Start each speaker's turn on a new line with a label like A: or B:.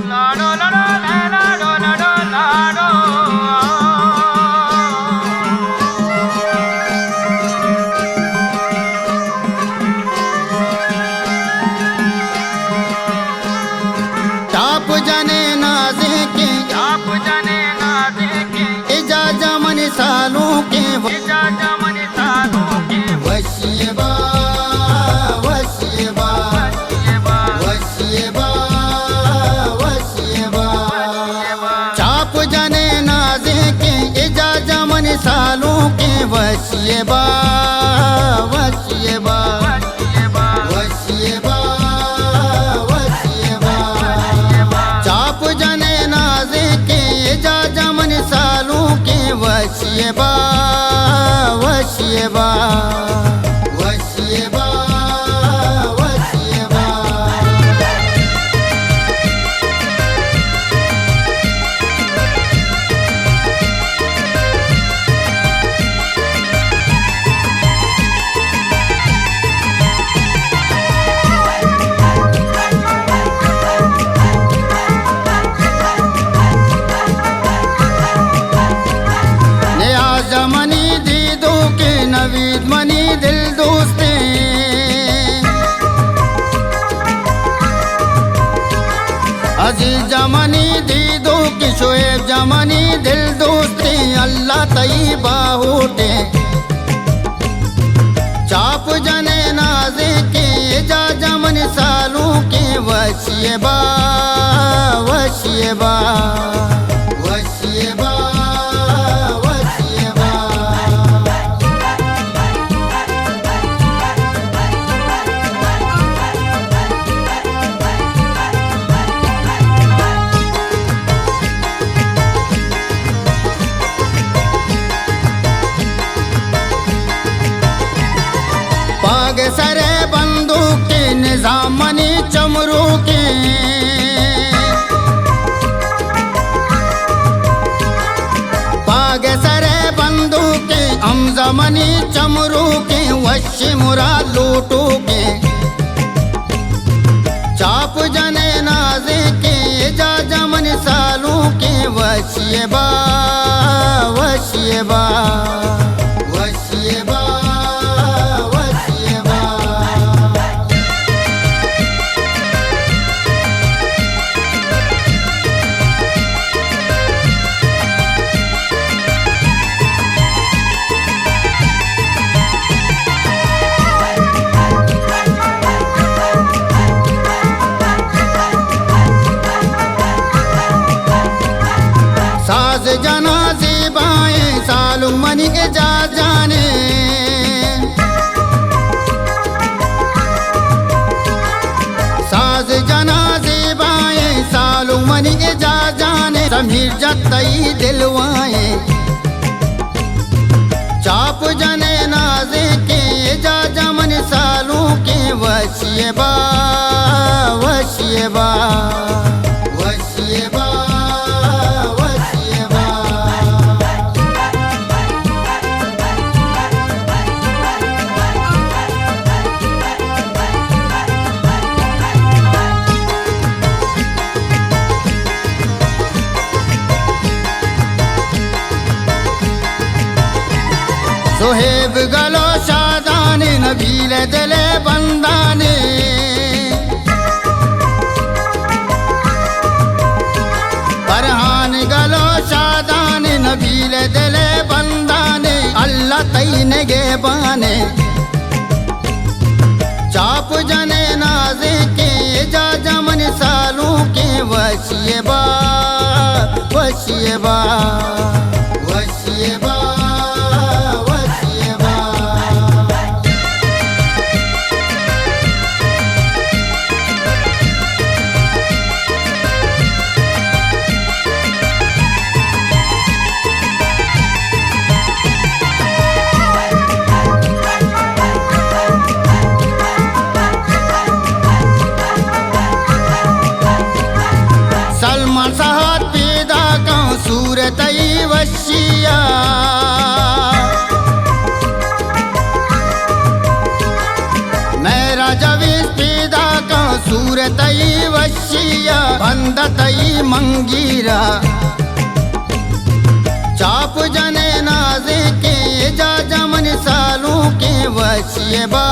A: लाडो लाडो लाडो लाडो लाडो
B: चाप जाने नाजे के इजाजा मन सालों के वशियबा वशियबा वशियबा वशियबा चाप जाने नाजे के इजाजा मन सालों के वशियबा वशियबा वशियबा वशियबा चाप जाने नाजे के इजाजा मन सालों के वशियबा वशियबा वशियबा वशियबा जमनी दीदो के नवीद मनी दिल दोस्ते अजीज जमनी दीदो के शोएब जमनी दिल दोस्ते अल्लाह तईबा होते चाप जने नाजे के जा जमन सालों के वशियबा वशियबा वशियबा पाग सरे बंदूक के निजामनी चमरू के पाग सरे बंदूक के अमजमनी चमरू के वश मुरा लूटू के चाप जने नाजे के जा जमन सालों के वशियबा वशियबा वशियबा साज जनाजे बाएं सालू मनी के जा जाने साज जनाजे बाएं सालू मनी के जा जाने समीर जतई दिलवाए चाप जने नाजे के जा जमन सालों के वशियबा वशियबा वशियबा सोहेब गलो शादाने नबील दिले बंदाने फरहान गलो शादाने नबील दिले बंदाने अल्लाह तईने गे बाने चाप जने नाजे के जा जमन सालों के वशियबा वशियबा वशियबा सलमान साहब पैदा का सूरत वशिया मेरा जवीस पैदा का सूरत वशिया बंदतई मंगीरा चाप जने नाजे के जा जमन सालों के वशिए बा